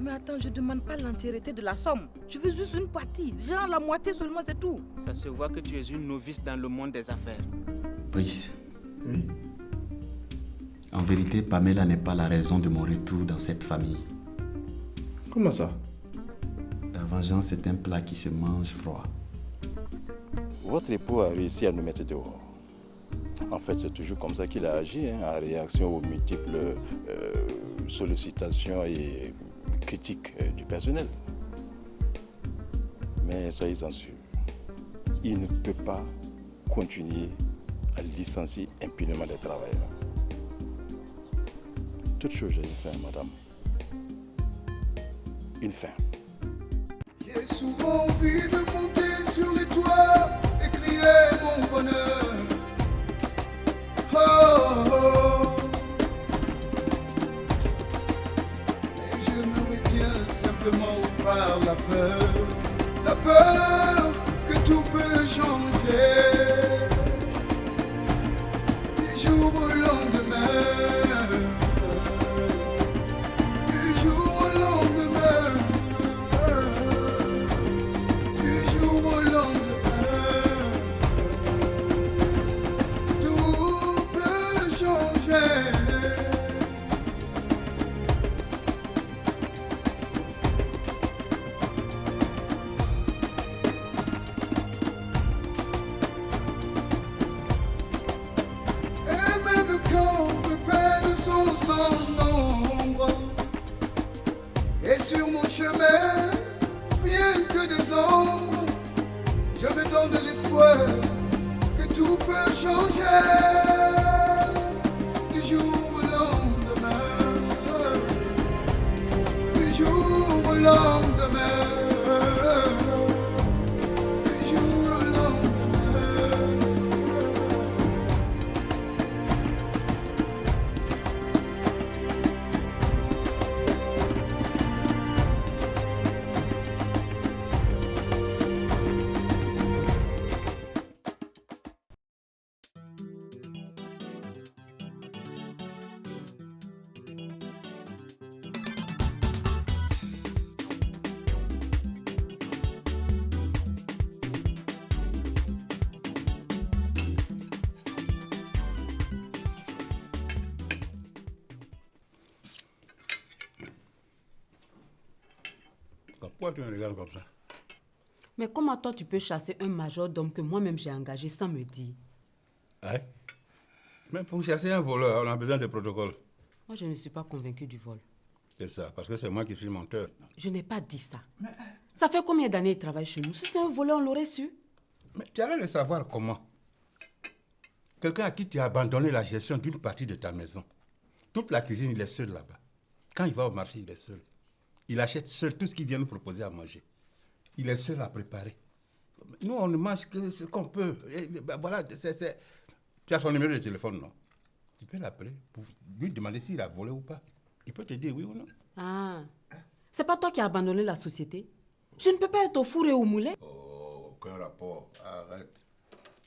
Mais attends, je demande pas l'entièreté de la somme. Je veux juste une partie. Genre la moitié seulement, c'est tout. Ça se voit que tu es une novice dans le monde des affaires. Brice. Oui. En vérité, Pamela n'est pas la raison de mon retour dans cette famille. Comment ça? La vengeance est un plat qui se mange froid. Votre époux a réussi à nous mettre dehors. En fait, c'est toujours comme ça qu'il a agi, en réaction aux multiples sollicitations et critiques du personnel. Mais soyez-en sûrs, il ne peut pas continuer à licencier impunément des travailleurs. Toute chose a une fin, madame. Une fin. J'ai souvent envie de monter sur les toits et crier mon bonheur. Oh, oh, oh. Et je me retiens simplement par la peur que tout peut changer. Du jour au lendemain, du jour au lendemain, du jour au lendemain, tout peut changer. Et même quand me peine sans nombre, et sur mon chemin, rien que des ombres, je me donne de l'espoir que tout peut changer. Du jour au lendemain, du jour au lendemain, du jour au lendemain. Pourquoi tu me regardes comme ça? Mais comment toi tu peux chasser un majordome que moi-même j'ai engagé sans me dire? Hein? Mais pour chasser un voleur, on a besoin de protocole. Moi je ne suis pas convaincue du vol. C'est ça, parce que c'est moi qui suis menteur. Je n'ai pas dit ça. Ça fait combien d'années il travaille chez nous? Si c'est un voleur, on l'aurait su. Mais tu allais le savoir comment? Quelqu'un à qui tu as abandonné la gestion d'une partie de ta maison. Toute la cuisine, il est seul là-bas. Quand il va au marché, il est seul. Il achète seul tout ce qu'il vient nous proposer à manger. Il est seul à préparer. Nous, on ne mange que ce qu'on peut. Et, ben, voilà, c'est... Tu as son numéro de téléphone, non? Tu peux l'appeler pour lui demander s'il a volé ou pas. Il peut te dire oui ou non. Ah, c'est pas toi qui as abandonné la société? Je ne peux pas être au four et au moulin. Oh, aucun rapport. Arrête.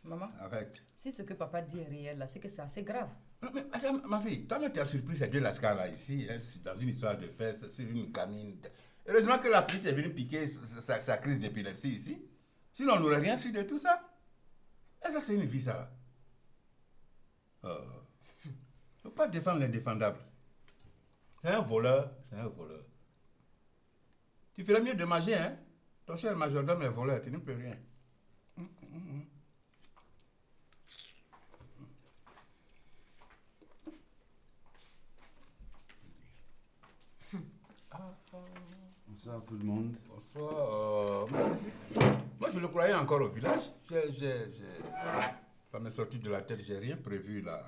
Maman, Arrête. si ce que papa dit est réel, là, c'est que c'est assez grave. Mais, attends, ma fille, toi-même tu as surpris ces deux lascars-là ici, hein, dans une histoire de fesses, sur une camine. Heureusement que la petite est venue piquer sa crise d'épilepsie ici. Sinon, on n'aurait rien su de tout ça. Et ça, c'est une vie, ça, là. Il ne faut pas défendre l'indéfendable. C'est un voleur, c'est un voleur. Tu ferais mieux de manger, hein. Ton cher majordome est voleur, tu ne peux rien. Bonsoir tout le monde. Bonsoir, monsieur. Moi, je le croyais encore au village. Ça m'est sorti de la tête, j'ai rien prévu là.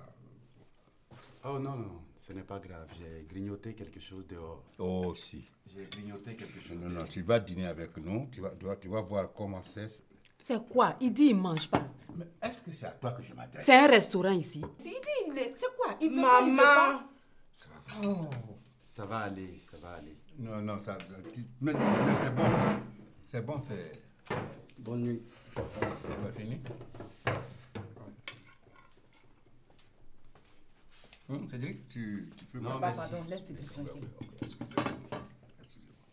Oh non, non, ce n'est pas grave. J'ai grignoté quelque chose dehors. Oh, si. J'ai grignoté quelque chose Non, dehors. non, tu vas dîner avec nous, tu vas voir comment c'est. C'est quoi? Il dit il mange pas. Mais est-ce que c'est à toi que je m'adresse? C'est un restaurant ici. Il dit c'est quoi? Il veut pas, il veut pas. Ça va passer. Ça va aller, ça va aller. Non, non, mais c'est bon. C'est bon, c'est... Bonne nuit. Tu as fini? Cédric, tu peux... Non, Papa, merci. pardon, laisse-le tranquille. Excusez-moi. Excusez-moi.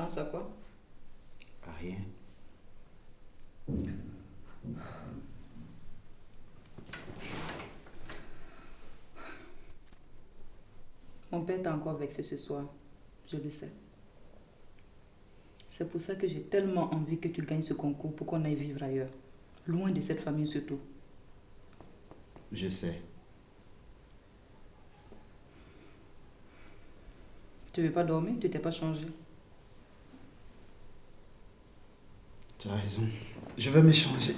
penses à quoi? À rien. Mon père t'a encore vexé ce soir. Je le sais. C'est pour ça que j'ai tellement envie que tu gagnes ce concours pour qu'on aille vivre ailleurs. Loin de cette famille surtout. Je sais. Tu veux pas dormir? Tu t'es pas changé? Tu as raison. Je vais m'échanger.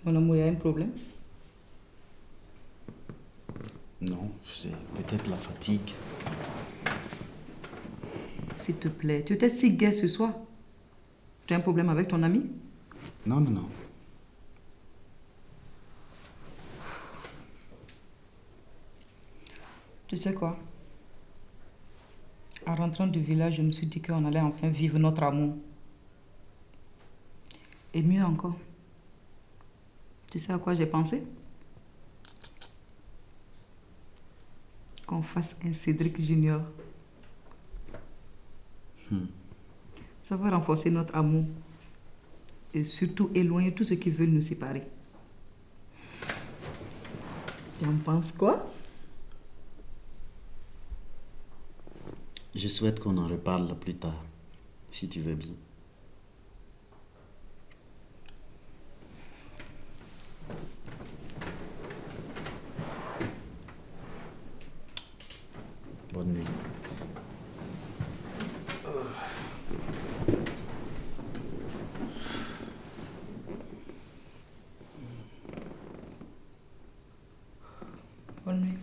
Mon amour, il y a un problème? Non, c'est peut-être la fatigue. S'il te plaît, tu étais si gai ce soir. Tu as un problème avec ton ami? Non, non, non. Tu sais quoi? En rentrant du village, je me suis dit qu'on allait enfin vivre notre amour. Et mieux encore. Tu sais à quoi j'ai pensé? Qu'on fasse un Cédric Junior. Ça va renforcer notre amour. Et surtout éloigner tout ce qui veut nous séparer. Tu en penses quoi? Je souhaite qu'on en reparle plus tard, si tu veux bien. Bonne nuit. Bonne nuit.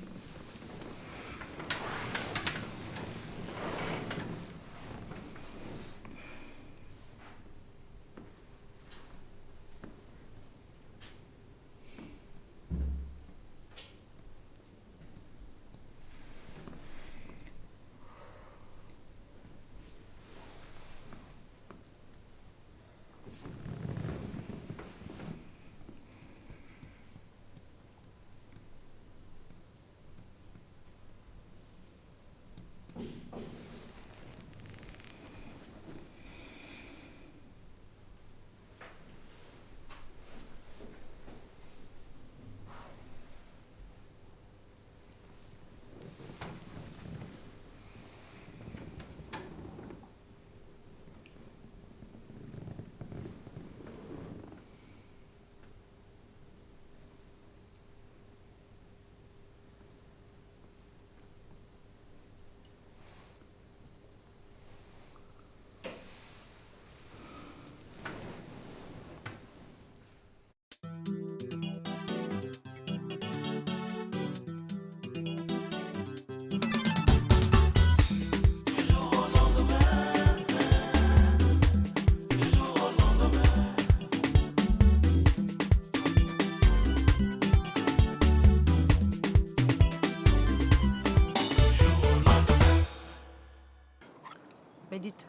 Mais dites,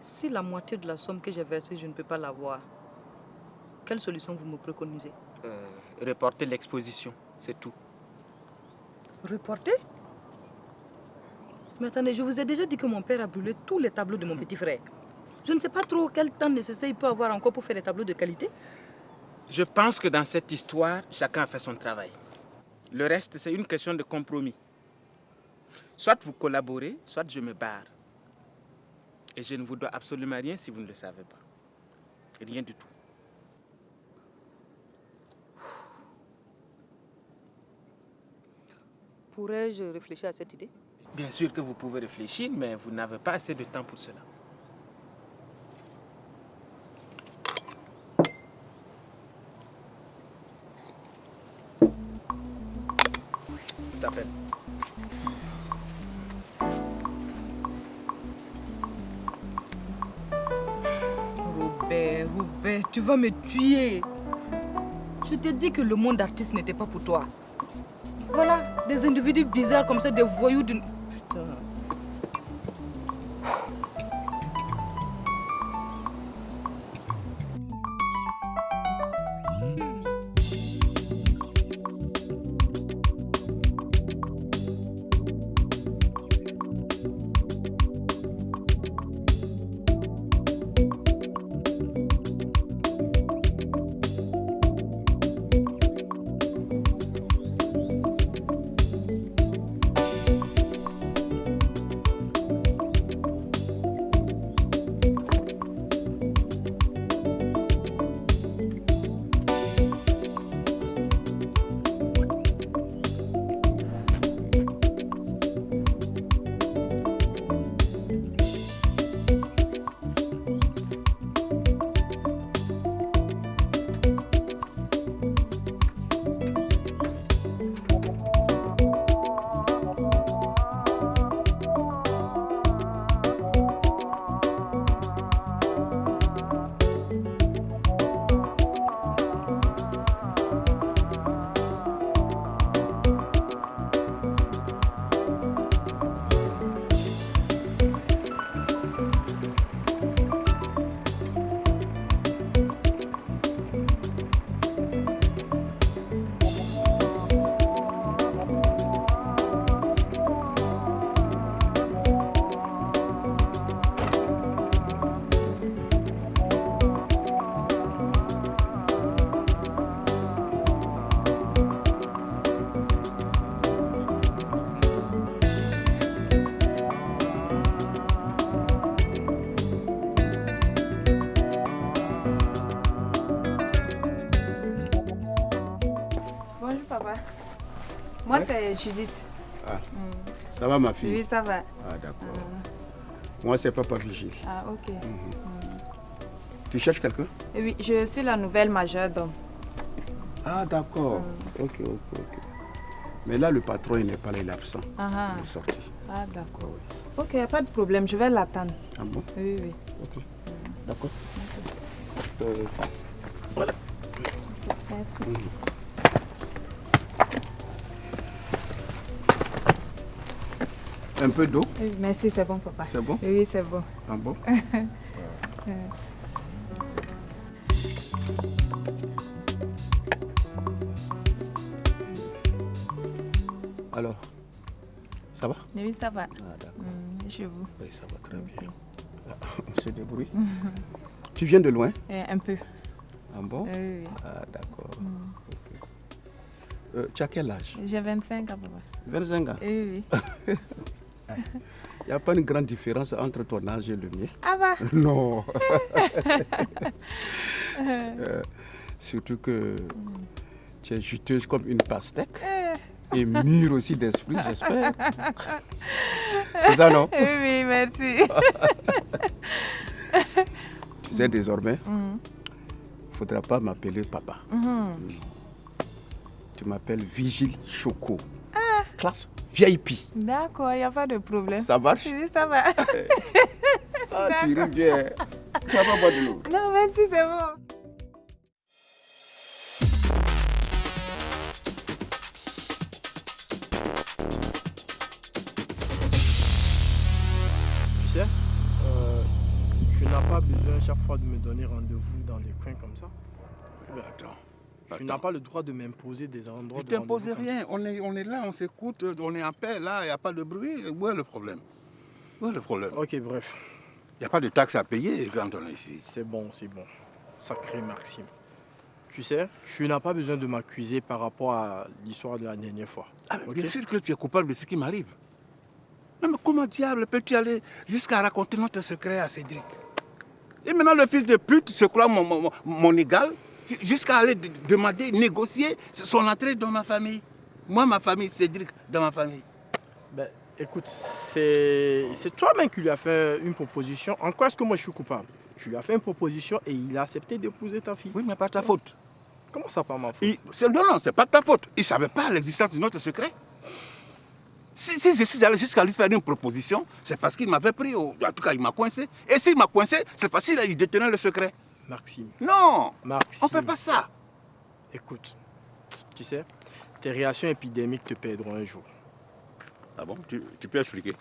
si la moitié de la somme que j'ai versée, je ne peux pas l'avoir, quelle solution vous me préconisez? Reporter l'exposition, c'est tout. Reporter? Mais attendez, je vous ai déjà dit que mon père a brûlé tous les tableaux de mon petit frère. Je ne sais pas trop quel temps nécessaire il peut avoir encore pour faire des tableaux de qualité. Je pense que dans cette histoire, chacun a fait son travail. Le reste, c'est une question de compromis. Soit vous collaborez, soit je me barre. Et je ne vous dois absolument rien si vous ne le savez pas. Rien du tout. Pourrais-je réfléchir à cette idée? Bien sûr que vous pouvez réfléchir, mais vous n'avez pas assez de temps pour cela. Ça s'appelle. Robert, tu vas me tuer. Je t'ai dit que le monde artiste n'était pas pour toi. Voilà, des individus bizarres comme ça, des voyous d'une... Putain. Moi, c'est Judith. Ah. Ça va, ma fille? Oui, ça va. Ah, d'accord. Moi, c'est Papa Vigile. Ah, ok. Tu cherches quelqu'un? Oui, je suis la nouvelle majeure d'homme. Ah, d'accord. Ok. Mais là, le patron, il n'est pas là, il est absent. Ah. Il est sorti. Ah, d'accord. Ok, pas de problème, je vais l'attendre. Ah bon? Oui. Ok. D'accord. Voilà. Merci. Un peu d'eau? Oui, merci, c'est bon, papa. C'est bon? Oui, c'est bon. Ah bon? Alors, ça va? Oui, ça va. Ah, d'accord. Et chez vous? Oui, ça va très bien. On se débrouille. Tu viens de loin? Un peu. Ah bon? Oui. Ah, d'accord. Okay. Tu as quel âge? J'ai 25 ans, papa. 25 ans? Oui. Il n'y a pas une grande différence entre ton âge et le mien? Ah bah? Non. Surtout que tu es juteuse comme une pastèque et mûre aussi d'esprit, j'espère. C'est ça, non? Oui, merci. Tu sais, désormais, il ne faudra pas m'appeler papa. Tu m'appelles Vigile Choco. Classe VIP. D'accord, il n'y a pas de problème. Ça marche? Oui, ça va. Ah, tu ris bien. Tu vas pas boire de l'eau? Non, merci, c'est bon. Tu sais, tu n'as pas besoin chaque fois de me donner rendez-vous dans les coins comme ça. Mais attends. Tu n'as pas le droit de m'imposer des endroits. Je t'impose rien. On est là, on s'écoute, on est en paix, là, il n'y a pas de bruit. Où est le problème? Où est le problème? Ok, bref. Il n'y a pas de taxes à payer quand on est ici. C'est bon. Sacré Maxime. Tu sais, tu n'as pas besoin de m'accuser par rapport à l'histoire de la dernière fois. Ah, bien sûr que tu es coupable de ce qui m'arrive. Non, mais comment diable peux-tu aller jusqu'à raconter notre secret à Cédric? Et maintenant, le fils de pute se croit mon égal, jusqu'à aller demander, négocier son entrée dans ma famille. Moi, ma famille, Cédric, dans ma famille. Ben, écoute, c'est toi-même qui lui as fait une proposition. En quoi est-ce que moi je suis coupable? Tu lui as fait une proposition et il a accepté d'épouser ta fille. Oui, mais pas ta faute. Comment ça, pas ma faute? Non, c'est pas ta faute. Il ne savait pas l'existence de notre secret. Si je suis allé jusqu'à lui faire une proposition, c'est parce qu'il m'avait pris, en tout cas il m'a coincé. Et s'il m'a coincé, c'est parce qu'il détenait le secret. Maxime. Non, Maxime. on ne fait pas ça. Écoute, tu sais, tes réactions épidémiques te perdront un jour. Ah bon? Tu peux expliquer?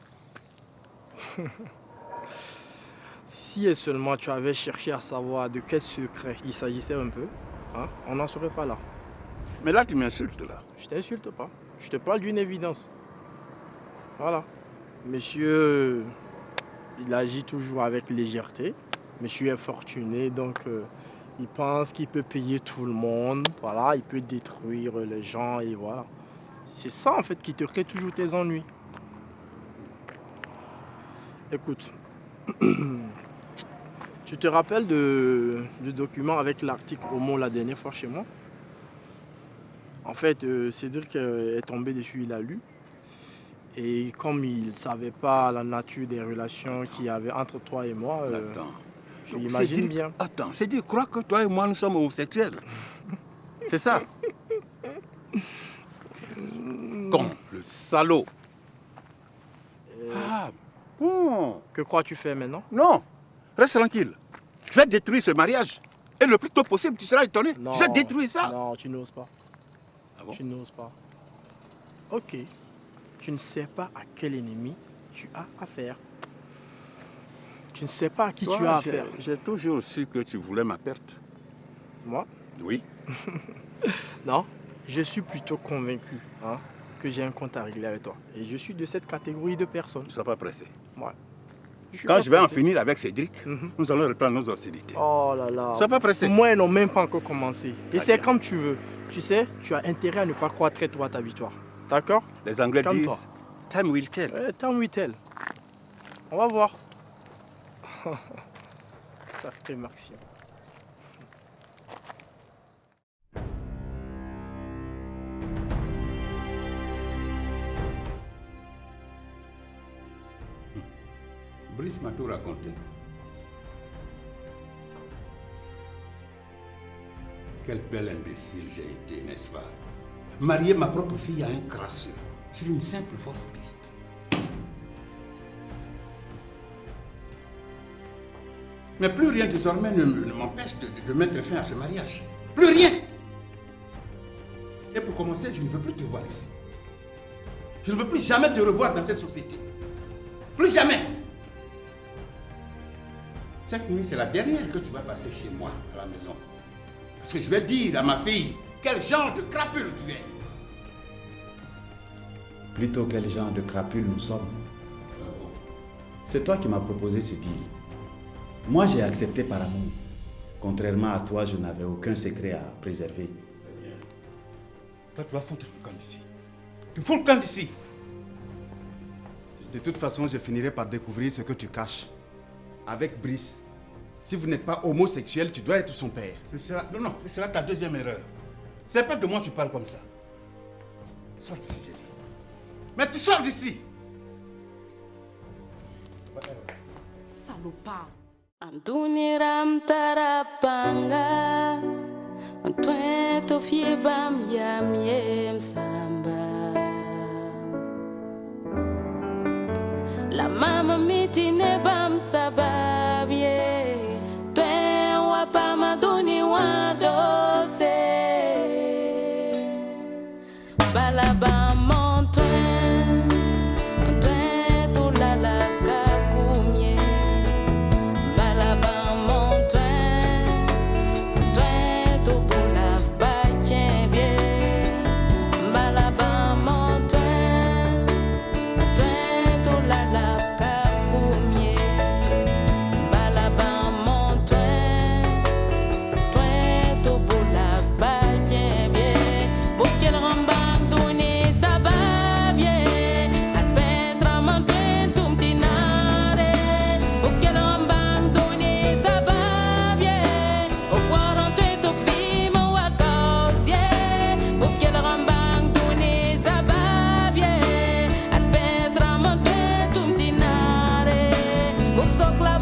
Si et seulement tu avais cherché à savoir de quel secret il s'agissait un peu, hein, on n'en serait pas là. Mais là, tu m'insultes, là. Je t'insulte pas. Je te parle d'une évidence. Voilà. Monsieur, il agit toujours avec légèreté. Monsieur est fortuné, donc il pense qu'il peut payer tout le monde. Voilà, il peut détruire les gens et voilà. C'est ça, en fait, qui te crée toujours tes ennuis. Écoute, tu te rappelles du document avec l'article homo la dernière fois chez moi? En fait, Cédric est tombé dessus, il a lu. Et comme il ne savait pas la nature des relations qu'il y avait entre toi et moi, tu imagines bien. Attends, Cédric croit que toi et moi, nous sommes homosexuels. C'est ça? Con, le salaud. Ah bon. Que crois-tu faire maintenant? Non, reste tranquille. Je vais détruire ce mariage. Et le plus tôt possible, tu seras étonné. Non, je vais détruire ça. Non, tu n'oses pas. Ah bon? Tu n'oses pas. Ok. Tu ne sais pas à quel ennemi tu as affaire. Tu ne sais pas à qui tu as affaire. J'ai toujours su que tu voulais ma perte. Moi? Oui. Non, je suis plutôt convaincu que j'ai un compte à régler avec toi. Et je suis de cette catégorie de personnes. Ne sois pas pressé. Ouais. Quand je vais en finir avec Cédric, nous allons reprendre nos hostilités. Oh là là. Ne sois pas pressé. Moi, ils n'ont même pas encore commencé. Et c'est comme tu veux. Tu sais, tu as intérêt à ne pas croire très tôt à ta victoire. D'accord? Les Anglais disent « time will tell ». Time will tell. On va voir. Sacré Maxime. Brice m'a tout raconté. Quel bel imbécile j'ai été, n'est-ce pas? Marier ma propre fille à un crasseux sur une simple fausse piste. Mais plus rien désormais ne m'empêche de mettre fin à ce mariage. Plus rien! Et pour commencer, je ne veux plus te voir ici. Je ne veux plus jamais te revoir dans cette société. Plus jamais! Cette nuit, c'est la dernière que tu vas passer chez moi, à la maison. Parce que je vais dire à ma fille quel genre de crapule tu es. Plutôt quel genre de crapule nous sommes. C'est toi qui m'as proposé ce deal. Moi, j'ai accepté par amour. Contrairement à toi, je n'avais aucun secret à préserver. Très bien. Toi, tu vas foutre le camp d'ici. Tu fous le camp d'ici. De toute façon, je finirai par découvrir ce que tu caches. Avec Brice, si vous n'êtes pas homosexuel, tu dois être son père. Non, ce sera ta deuxième erreur. C'est pas de moi que tu parles comme ça. Sors d'ici, j'ai dit. Mais tu sors d'ici. Salopard. Antuniram tarapanga, Antueto fiebam yam yem samba. La mama mitine bam sababye, Tuen wapama duni wadose. Balabam montuen, Antueto la lavka. sok la